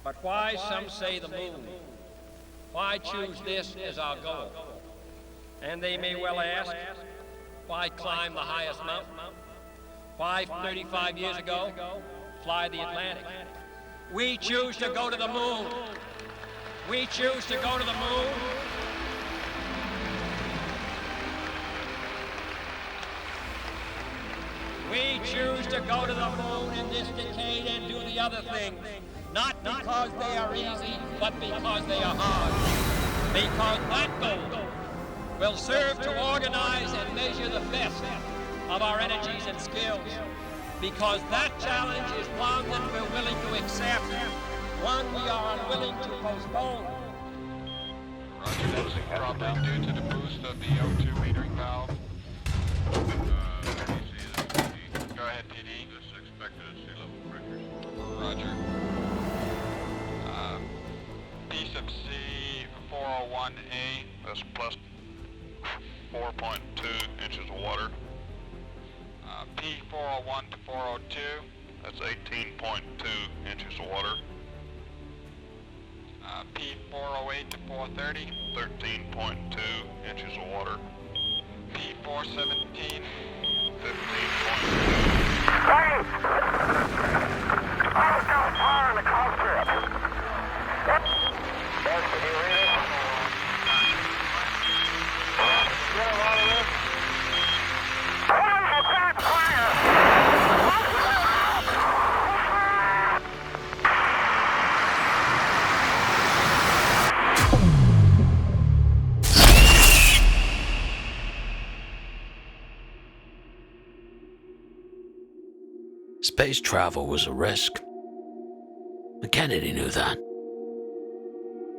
But why, some say, the moon? Why choose this as our goal? And they may well ask, why climb the highest mountain? Why, 35 years ago, fly the Atlantic? We choose to go to the moon. We choose to go to the moon. We choose to go to the moon in this decade and do the other things. Not because they are easy, but because they are hard. Because that goal will serve to organize and measure the best of our energies and skills. Because that challenge is one that we're willing to accept, one we are unwilling to postpone. Roger, that's dropping due to the boost of the O2 metering valve. Go ahead, PD. This expected at sea level pressures. Roger. P sub C 401A. That's plus 4.2 inches of water. P 401 to 402. That's 18.2 inches of water. P 408 to 430. 13.2 inches of water. P 417. 15.2. Hey! I was down fire in the cockpit. Yes, can you read it? Get a lot of this? Boys, it's on fire! Space travel was a risk. And Kennedy knew that.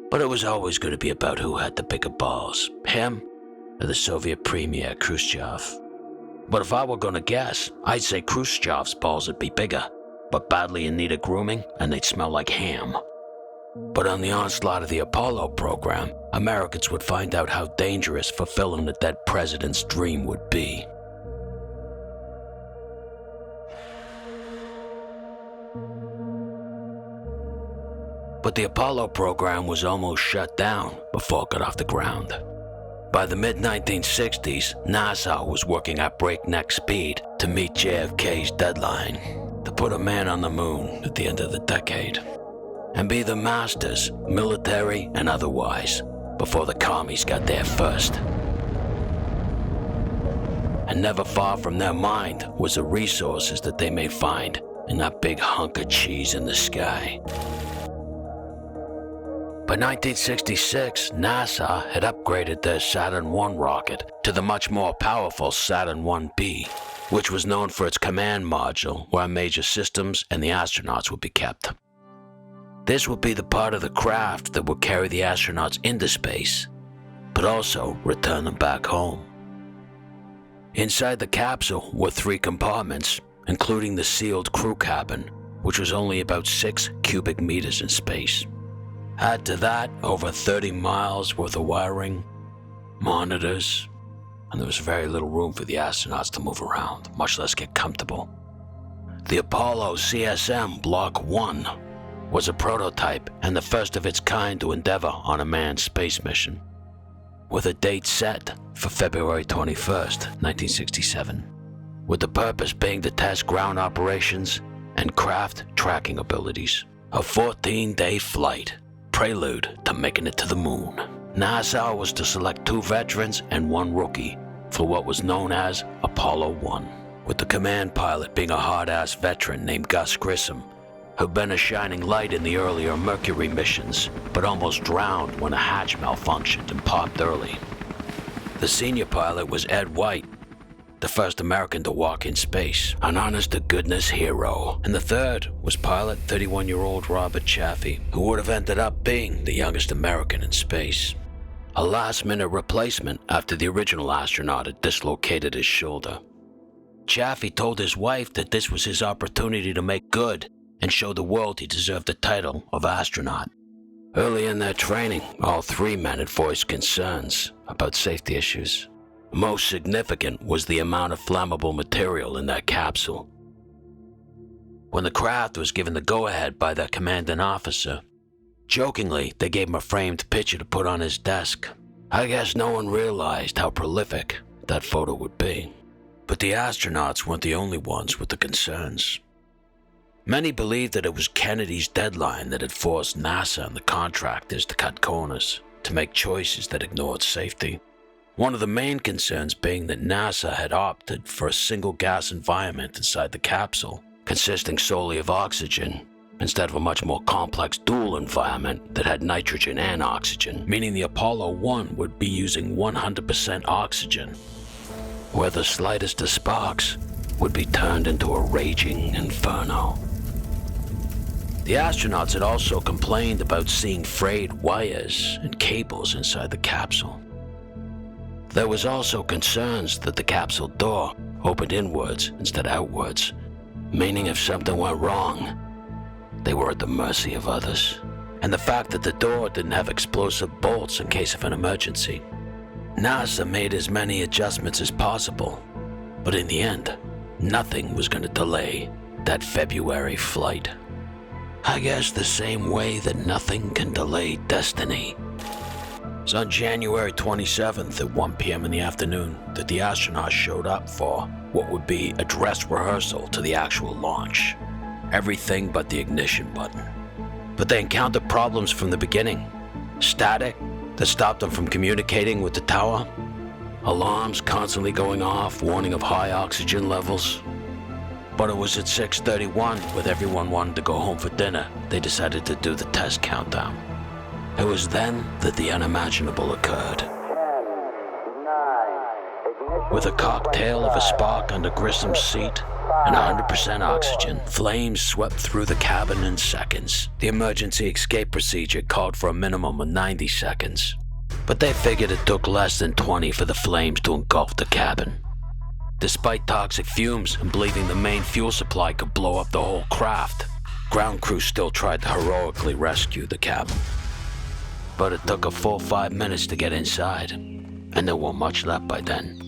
But it was always going to be about who had the bigger balls, him or the Soviet Premier Khrushchev. But if I were going to guess, I'd say Khrushchev's balls would be bigger, but badly in need of grooming, and they'd smell like ham. But on the onslaught of the Apollo program, Americans would find out how dangerous fulfilling the dead president's dream would be. But the Apollo program was almost shut down before it got off the ground. By the mid-1960s, NASA was working at breakneck speed to meet JFK's deadline to put a man on the moon at the end of the decade and be the masters, military and otherwise, before the commies got there first. And never far from their mind was the resources that they may find in that big hunk of cheese in the sky. By 1966, NASA had upgraded their Saturn I rocket to the much more powerful Saturn 1B, which was known for its command module where major systems and the astronauts would be kept. This would be the part of the craft that would carry the astronauts into space, but also return them back home. Inside the capsule were 3 compartments, including the sealed crew cabin, which was only about 6 cubic meters in space. Add to that over 30 miles worth of wiring, monitors, and there was very little room for the astronauts to move around, much less get comfortable. The Apollo CSM Block 1 was a prototype and the first of its kind to endeavor on a manned space mission, with a date set for February 21st, 1967, with the purpose being to test ground operations and craft tracking abilities. A 14-day flight, prelude to making it to the moon. NASA was to select 2 veterans and 1 rookie for what was known as Apollo 1, with the command pilot being a hard-ass veteran named Gus Grissom, who'd been a shining light in the earlier Mercury missions, but almost drowned when a hatch malfunctioned and popped early. The senior pilot was Ed White, the first American to walk in space, an honest-to-goodness hero. And the third was pilot 31-year-old Robert Chaffee, who would have ended up being the youngest American in space. A last-minute replacement after the original astronaut had dislocated his shoulder. Chaffee told his wife that this was his opportunity to make good and show the world he deserved the title of astronaut. Early in their training, all 3 men had voiced concerns about safety issues. Most significant was the amount of flammable material in that capsule. When the craft was given the go-ahead by their commanding officer, Jokingly, they gave him a framed picture to put on his desk. I guess no one realized how prolific that photo would be. But the astronauts weren't the only ones with the concerns. Many believed that it was Kennedy's deadline that had forced NASA and the contractors to cut corners, to make choices that ignored safety. One of the main concerns being that NASA had opted for a single gas environment inside the capsule, consisting solely of oxygen, instead of a much more complex dual environment that had nitrogen and oxygen, meaning the Apollo 1 would be using 100% oxygen, where the slightest of sparks would be turned into a raging inferno. The astronauts had also complained about seeing frayed wires and cables inside the capsule. There was also concerns that the capsule door opened inwards instead of outwards, meaning if something went wrong, they were at the mercy of others. And the fact that the door didn't have explosive bolts in case of an emergency. NASA made as many adjustments as possible, but in the end, nothing was going to delay that February flight. I guess the same way that nothing can delay destiny. It's on January 27th at 1 p.m. in the afternoon that the astronauts showed up for what would be a dress rehearsal to the actual launch. Everything but the ignition button. But they encountered problems from the beginning. Static that stopped them from communicating with the tower. Alarms constantly going off, warning of high oxygen levels. But it was at 6:31, with everyone wanting to go home for dinner, they decided to do the test countdown. It was then that the unimaginable occurred. 10, 9, With a cocktail of a spark under Grissom's seat and 100% oxygen, flames swept through the cabin in seconds. The emergency escape procedure called for a minimum of 90 seconds, but they figured it took less than 20 for the flames to engulf the cabin. Despite toxic fumes and believing the main fuel supply could blow up the whole craft, ground crew still tried to heroically rescue the cabin. But it took a full 5 minutes to get inside, and there wasn't much left by then.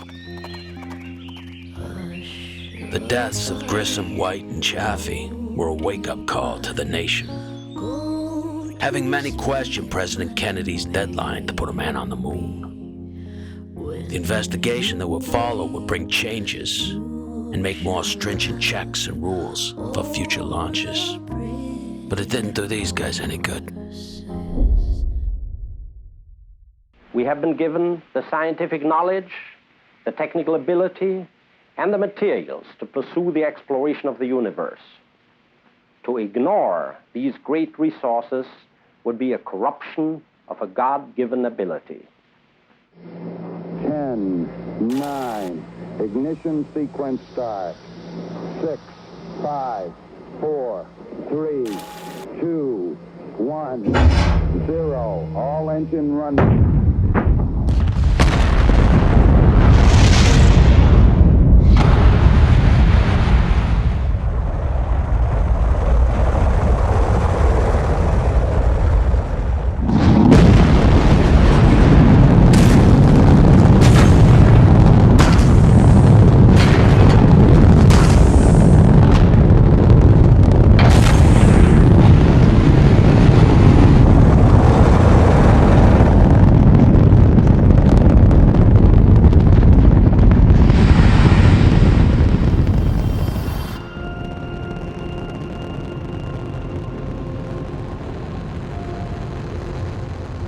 The deaths of Grissom, White, and Chaffee were a wake-up call to the nation. Having many questioned President Kennedy's deadline to put a man on the moon. The investigation that would follow would bring changes and make more stringent checks and rules for future launches. But it didn't do these guys any good. We have been given the scientific knowledge, the technical ability, and the materials to pursue the exploration of the universe. To ignore these great resources would be a corruption of a God-given ability. 10, 9, ignition sequence start. 6, 5, 4, 3, 2, 1, 0. All engine running.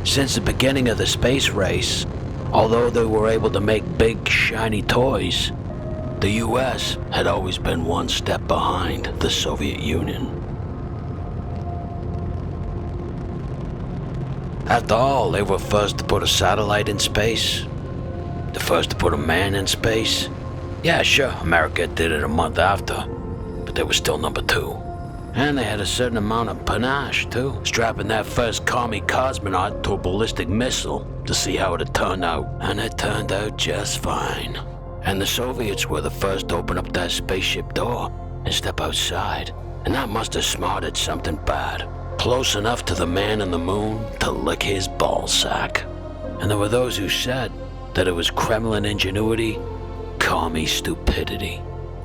Since the beginning of the space race, although they were able to make big, shiny toys, the US had always been one step behind the Soviet Union. After all, they were first to put a satellite in space, the first to put a man in space. Yeah, sure, America did it a month after, but they were still number 2. And they had a certain amount of panache, too, strapping that first commie cosmonaut to a ballistic missile to see how it had turned out. And it turned out just fine. And the Soviets were the first to open up that spaceship door and step outside. And that must have smarted something bad, close enough to the man in the moon to lick his ballsack. And there were those who said that it was Kremlin ingenuity, commie stupidity.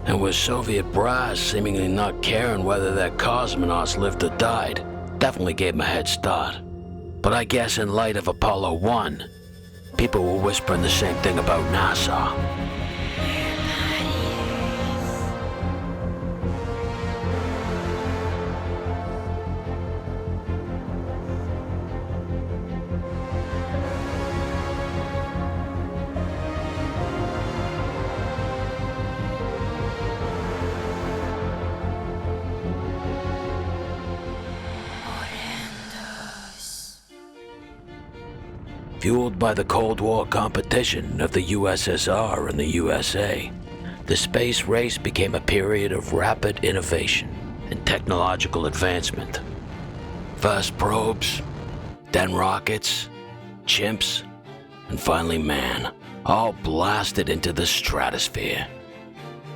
And with Soviet brass seemingly not caring whether their cosmonauts lived or died, definitely gave him a head start. But I guess in light of Apollo 1, people were whispering the same thing about NASA. Fueled by the Cold War competition of the USSR and the USA, the space race became a period of rapid innovation and technological advancement. First probes, then rockets, chimps, and finally man, all blasted into the stratosphere.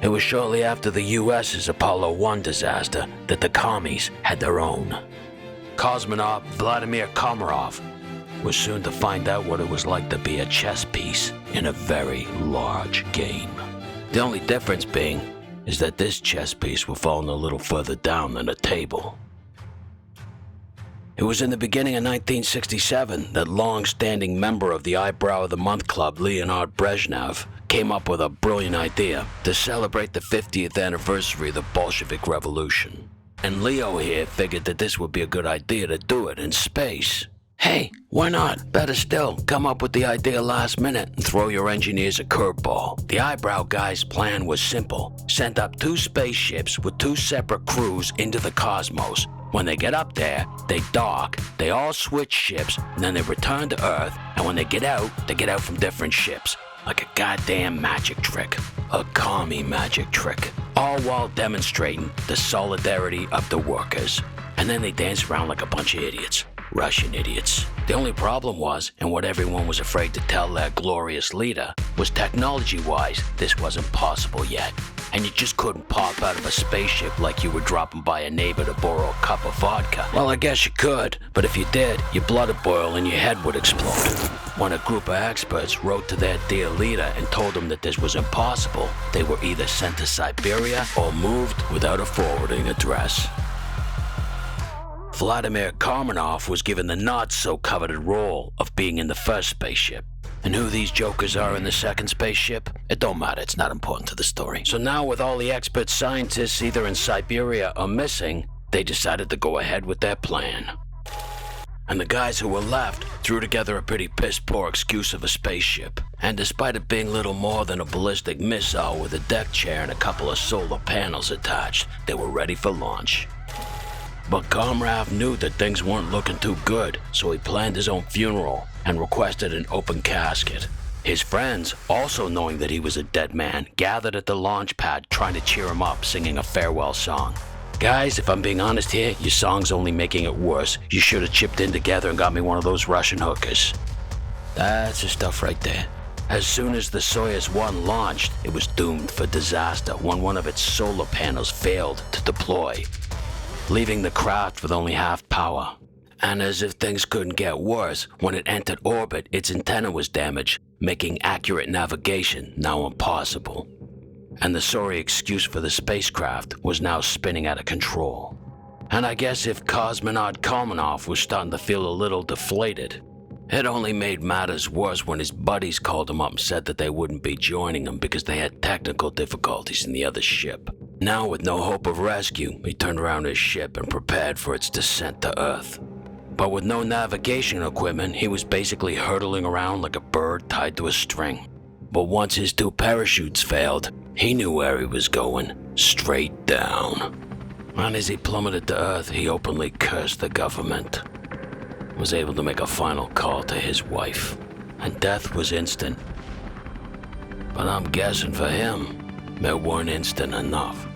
It was shortly after the US's Apollo 1 disaster that the commies had their own. Cosmonaut Vladimir Komarov was soon to find out what it was like to be a chess piece in a very large game. The only difference being is that this chess piece was falling a little further down than a table. It was in the beginning of 1967 that long-standing member of the Eyebrow of the Month Club, Leonid Brezhnev, came up with a brilliant idea to celebrate the 50th anniversary of the Bolshevik Revolution. And Leo here figured that this would be a good idea to do it in space. Hey, why not? Better still, come up with the idea last minute and throw your engineers a curveball. The Eyebrow guy's plan was simple. Send up 2 spaceships with 2 separate crews into the cosmos. When they get up there, they dock, they all switch ships, and then they return to Earth, and when they get out from different ships. Like a goddamn magic trick. A commie magic trick. All while demonstrating the solidarity of the workers. And then they dance around like a bunch of idiots. Russian idiots. The only problem was, and what everyone was afraid to tell their glorious leader, was technology-wise, this wasn't possible yet. And you just couldn't pop out of a spaceship like you were dropping by a neighbor to borrow a cup of vodka. Well, I guess you could, but if you did, your blood would boil and your head would explode. When a group of experts wrote to their dear leader and told him that this was impossible, they were either sent to Siberia or moved without a forwarding address. Vladimir Komarov was given the not-so-coveted role of being in the first spaceship. And who these jokers are in the second spaceship? It don't matter, it's not important to the story. So now with all the expert scientists either in Siberia or missing, they decided to go ahead with their plan. And the guys who were left threw together a pretty piss-poor excuse of a spaceship. And despite it being little more than a ballistic missile with a deck chair and a couple of solar panels attached, they were ready for launch. But Komarov knew that things weren't looking too good, so he planned his own funeral and requested an open casket. His friends, also knowing that he was a dead man, gathered at the launch pad trying to cheer him up, singing a farewell song. Guys, if I'm being honest here, your song's only making it worse. You should have chipped in together and got me one of those Russian hookers. That's the stuff right there. As soon as the Soyuz 1 launched, it was doomed for disaster when one of its solar panels failed to deploy, leaving the craft with only half power. And as if things couldn't get worse, when it entered orbit, its antenna was damaged, making accurate navigation now impossible. And the sorry excuse for the spacecraft was now spinning out of control. And I guess if cosmonaut Komarov was starting to feel a little deflated, it only made matters worse when his buddies called him up and said that they wouldn't be joining him because they had technical difficulties in the other ship. Now, with no hope of rescue, he turned around his ship and prepared for its descent to Earth. But with no navigation equipment, he was basically hurtling around like a bird tied to a string. But once his 2 parachutes failed, he knew where he was going, straight down. And as he plummeted to Earth, he openly cursed the government. Was able to make a final call to his wife, and death was instant. But I'm guessing for him, it weren't instant enough.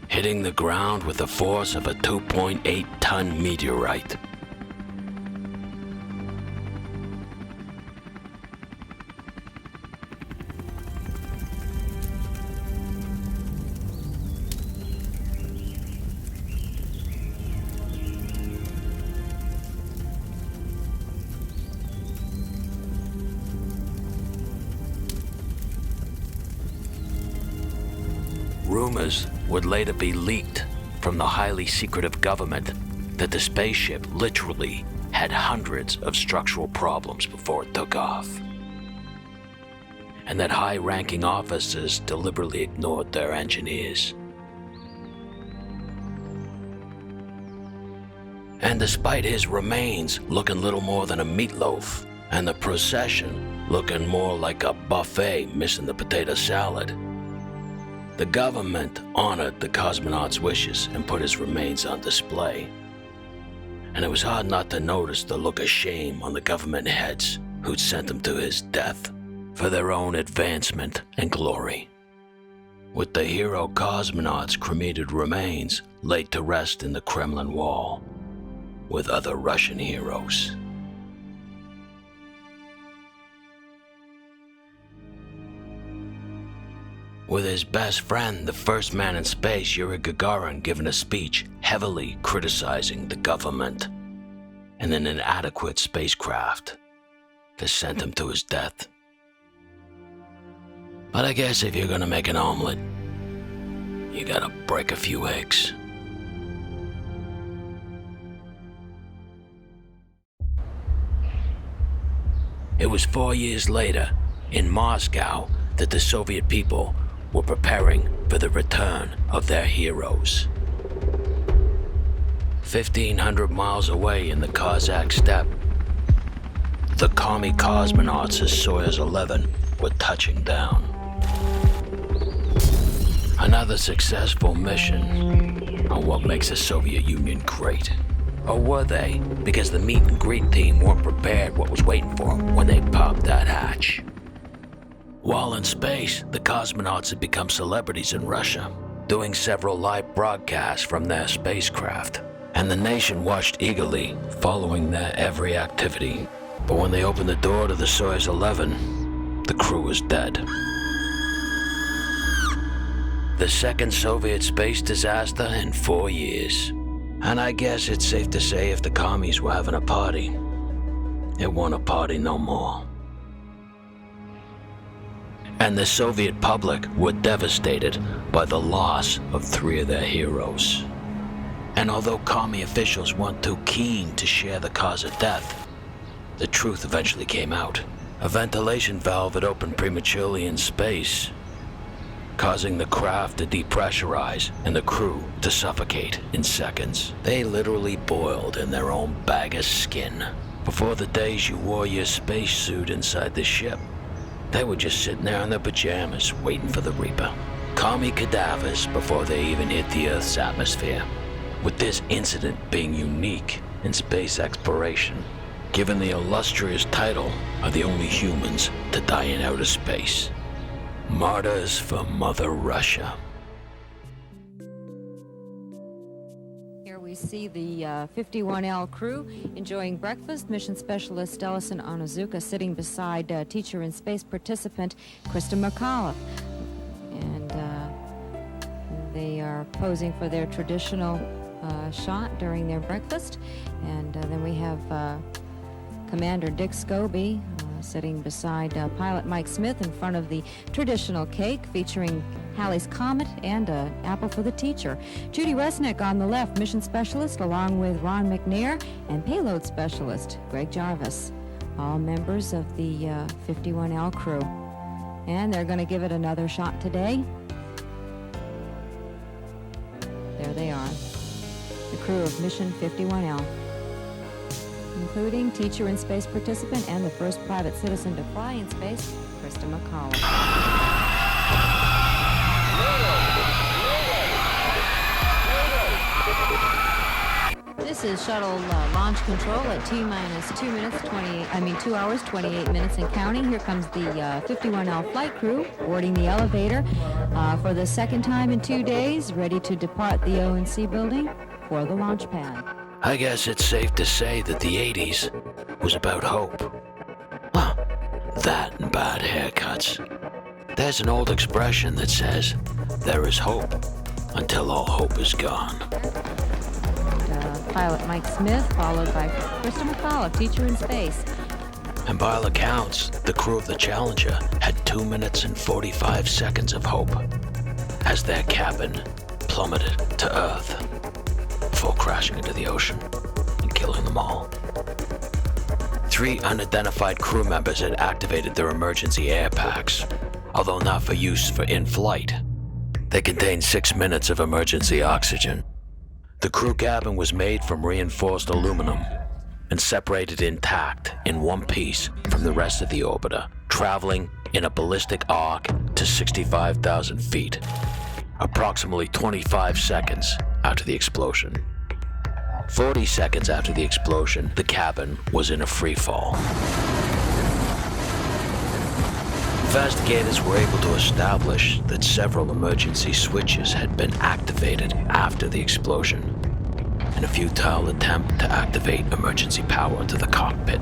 Hitting the ground with the force of a 2.8-ton meteorite. Rumors would later be leaked from the highly secretive government that the spaceship literally had hundreds of structural problems before it took off, and that high-ranking officers deliberately ignored their engineers. And despite his remains looking little more than a meatloaf, and the procession looking more like a buffet missing the potato salad, the government honored the cosmonaut's wishes and put his remains on display. And it was hard not to notice the look of shame on the government heads who'd sent him to his death for their own advancement and glory. With the hero cosmonaut's cremated remains laid to rest in the Kremlin wall with other Russian heroes. With his best friend, the first man in space, Yuri Gagarin, giving a speech heavily criticizing the government and an inadequate spacecraft that sent him to his death. But I guess if you're gonna make an omelet, you gotta break a few eggs. It was 4 years later, in Moscow, that the Soviet people were preparing for the return of their heroes. 1,500 miles away in the Kazakh steppe, the commie cosmonauts of Soyuz 11 were touching down. Another successful mission on what makes the Soviet Union great. Or were they? Because the meet and greet team weren't prepared what was waiting for them when they popped that hatch. While in space, the cosmonauts had become celebrities in Russia, doing several live broadcasts from their spacecraft, and the nation watched eagerly, following their every activity. But when they opened the door to the Soyuz 11, the crew was dead. The second Soviet space disaster in 4 years. And I guess it's safe to say if the commies were having a party, it wasn't a party no more. And the Soviet public were devastated by the loss of 3 of their heroes. And although commie officials weren't too keen to share the cause of death, the truth eventually came out. A ventilation valve had opened prematurely in space, causing the craft to depressurize and the crew to suffocate in seconds. They literally boiled in their own bag of skin. Before the days you wore your spacesuit inside the ship, they were just sitting there in their pajamas waiting for the Reaper. Commie cadavers before they even hit the Earth's atmosphere. With this incident being unique in space exploration, given the illustrious title of the only humans to die in outer space. Martyrs for Mother Russia. Here we see the 51L crew enjoying breakfast. Mission Specialist Ellison Onizuka sitting beside teacher and space participant Krista McAuliffe. And they are posing for their traditional shot during their breakfast. And then we have Commander Dick Scobie sitting beside pilot Mike Smith in front of the traditional cake featuring Halley's Comet and an apple for the teacher. Judy Resnick on the left, mission specialist, along with Ron McNair, and payload specialist Greg Jarvis, all members of the 51L crew. And they're going to give it another shot today. There they are, the crew of Mission 51L. Including teacher and space participant and the first private citizen to fly in space, Krista McAuliffe. This is shuttle launch control at T-minus 2 hours, 28 minutes and counting. Here comes the 51L flight crew boarding the elevator for the second time in 2 days, ready to depart the O&C building for the launch pad. I guess it's safe to say that the 80s was about hope. Well, that and bad haircuts. There's an old expression that says, there is hope until all hope is gone. Pilot Mike Smith, followed by Krista McAuliffe, teacher in space. And by all accounts, the crew of the Challenger had 2 minutes and 45 seconds of hope as their cabin plummeted to Earth for crashing into the ocean and killing them all. 3 unidentified crew members had activated their emergency air packs, although not for use for in-flight. They contained 6 minutes of emergency oxygen. The crew cabin was made from reinforced aluminum and separated intact in one piece from the rest of the orbiter, traveling in a ballistic arc to 65,000 feet, approximately 25 seconds after the explosion. 40 seconds after the explosion, the cabin was in a free fall. Investigators were able to establish that several emergency switches had been activated after the explosion in a futile attempt to activate emergency power to the cockpit,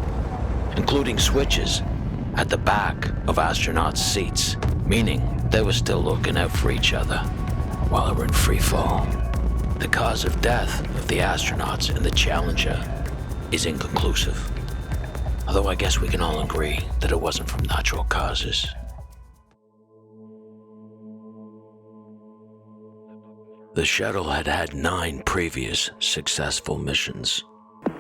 including switches at the back of astronauts' seats, meaning they were still looking out for each other while they were in free fall. The cause of death of the astronauts and the Challenger is inconclusive, although I guess we can all agree that it wasn't from natural causes. The shuttle had had 9 previous successful missions.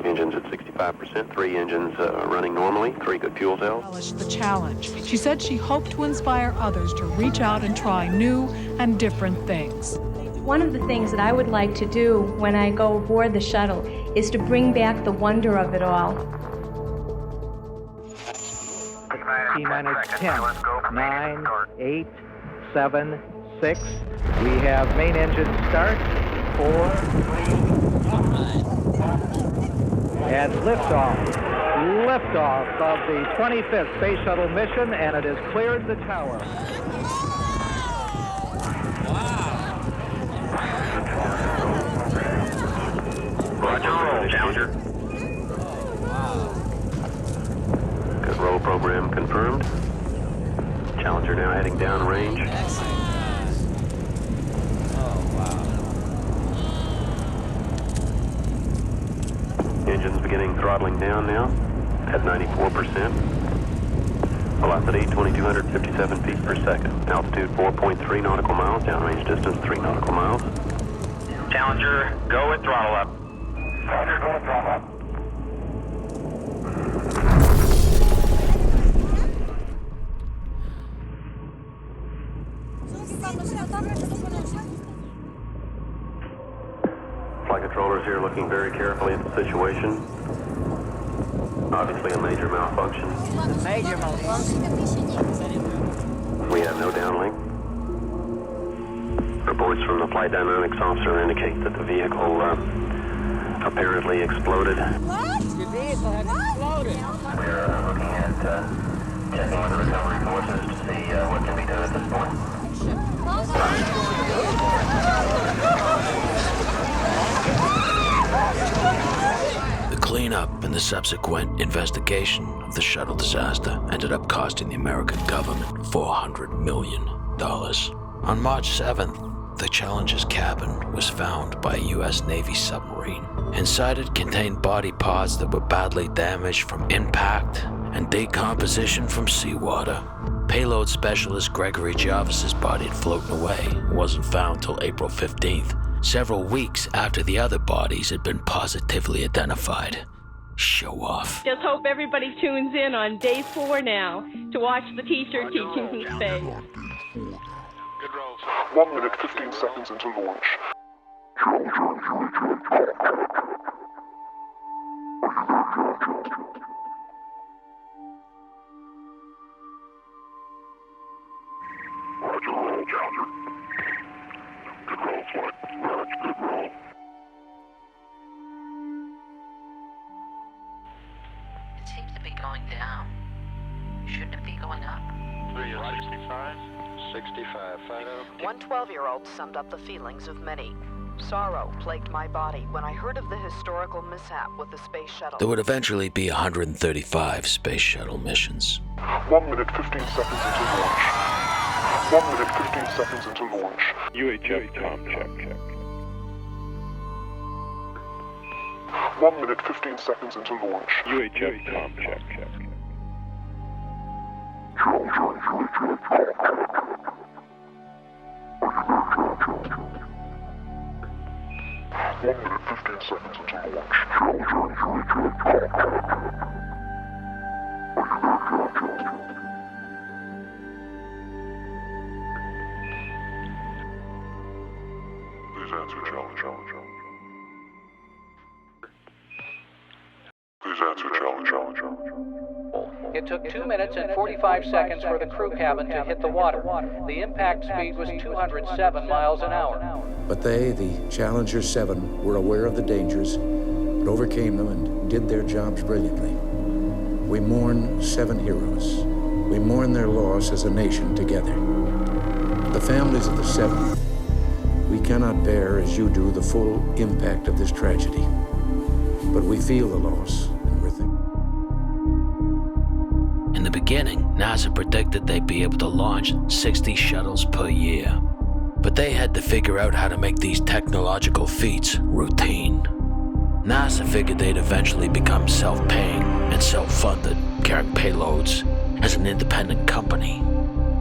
Engines at 65%, 3 engines running normally, 3 good fuel cells. The challenge. She said she hoped to inspire others to reach out and try new and different things. One of the things that I would like to do when I go aboard the shuttle is to bring back the wonder of it all. T-minus 10, 9, 8, 7, 6. We have main engine start. 4. And liftoff. Liftoff of the 25th Space Shuttle mission, and it has cleared the tower. Roger, roll, Challenger. Good roll program confirmed. Challenger now heading downrange. Engines beginning throttling down now at 94%. Velocity 2,257 feet per second. Altitude 4.3 nautical miles. Downrange distance 3 nautical miles. Challenger, go with throttle up. Roger, go with throttle up. Flight controllers here looking very carefully at the situation. Obviously a major malfunction. Major malfunction. We have no downlink. Reports from the flight dynamics officer indicate that the vehicle apparently exploded. What? The vehicle had exploded. We're looking at checking with the recovery forces to see what can be done at this point. The cleanup and the subsequent investigation of the shuttle disaster ended up costing the American government $400 million. On March 7th, the Challenger's cabin was found by a U.S. Navy submarine. Inside it contained body parts that were badly damaged from impact and decomposition from seawater. Payload specialist Gregory Jarvis's body had floated away and wasn't found till April 15th, several weeks after the other bodies had been positively identified. Show off. Just hope everybody tunes in on day 4 now to watch the teacher teaching from space. Good roll. 1 minute, 15 seconds into launch. It seems to be going down. Shouldn't it be going up? 365. 65, Fido. One 12-year-old summed up the feelings of many. Sorrow plagued my body when I heard of the historical mishap with the space shuttle. There would eventually be 135 space shuttle missions. 1 minute, 15 seconds into launch. 1 minute, 15 seconds into launch. UHF com check. 1 minute, 15 seconds into launch. UHF com check. 1 minute, 15 seconds until launch. Challenger, you return contact. Please answer, Challenger. Please answer, Challenger. It took 2 minutes and 45 seconds for the crew cabin to hit the water. The impact speed was 207 miles an hour. But they, the Challenger 7, were aware of the dangers, but overcame them and did their jobs brilliantly. We mourn 7 heroes. We mourn their loss as a nation together. The families of the 7, we cannot bear, as you do, the full impact of this tragedy. But we feel the loss, and we're thinking. In the beginning, NASA predicted they'd be able to launch 60 shuttles per year. But they had to figure out how to make these technological feats routine. NASA figured they'd eventually become self-paying and self-funded, carrying payloads as an independent company.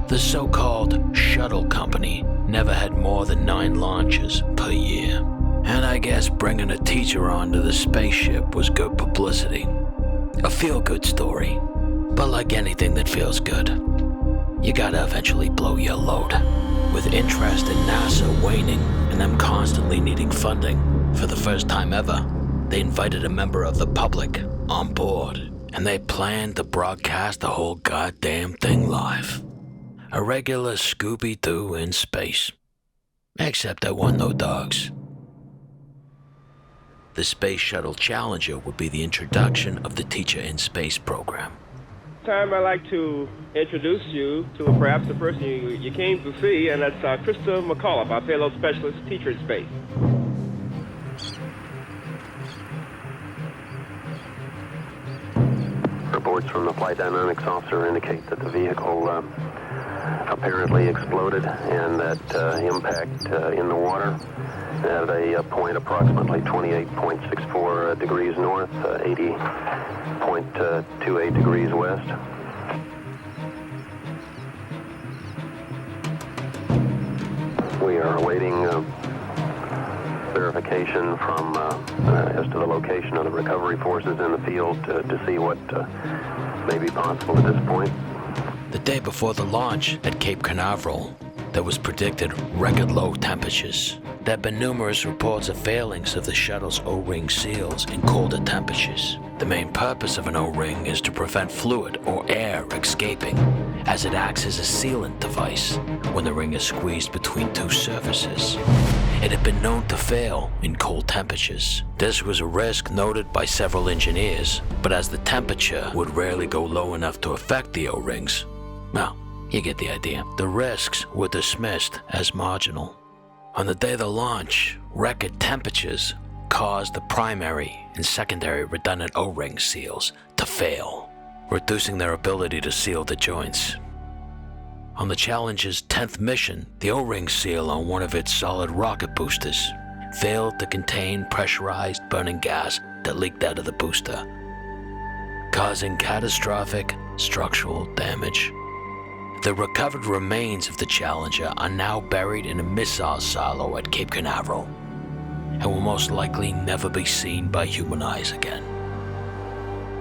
The so-called shuttle company never had more than 9 launches per year. And I guess bringing a teacher onto the spaceship was good publicity. A feel-good story. But like anything that feels good, you gotta eventually blow your load. With interest in NASA waning and them constantly needing funding, for the first time ever, they invited a member of the public on board, and they planned to broadcast the whole goddamn thing live. A regular Scooby-Doo in space. Except there weren't no dogs. The Space Shuttle Challenger would be the introduction of the Teacher in Space program. Time I'd like to introduce you to perhaps the person you came to see, and that's Krista McCullough, our payload specialist, teacher in space. Reports from the flight dynamics officer indicate that the vehicle apparently exploded and that impact in the water at a point approximately 28.64 degrees north, 80.28 degrees west. We are awaiting verification from as to the location of the recovery forces in the field to see what may be possible at this point. The day before the launch at Cape Canaveral, there was predicted record low temperatures. There have been numerous reports of failings of the shuttle's O-ring seals in colder temperatures. The main purpose of an O-ring is to prevent fluid or air escaping, as it acts as a sealant device when the ring is squeezed between 2 surfaces. It had been known to fail in cold temperatures. This was a risk noted by several engineers, but as the temperature would rarely go low enough to affect the O-rings, well, you get the idea. The risks were dismissed as marginal. On the day of the launch, record temperatures caused the primary and secondary redundant O-ring seals to fail, reducing their ability to seal the joints. On the Challenger's 10th mission, the O-ring seal on one of its solid rocket boosters failed to contain pressurized burning gas that leaked out of the booster, causing catastrophic structural damage. The recovered remains of the Challenger are now buried in a missile silo at Cape Canaveral and will most likely never be seen by human eyes again.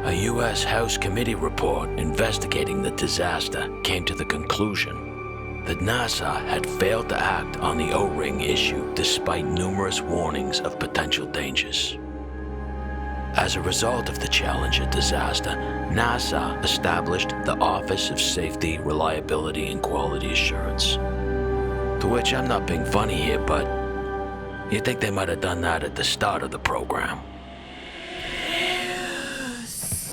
A U.S. House committee report investigating the disaster came to the conclusion that NASA had failed to act on the O-ring issue despite numerous warnings of potential dangers. As a result of the Challenger disaster, NASA established the Office of Safety, Reliability, and Quality Assurance. To which I'm not being funny here, but you'd think they might have done that at the start of the program. Yes.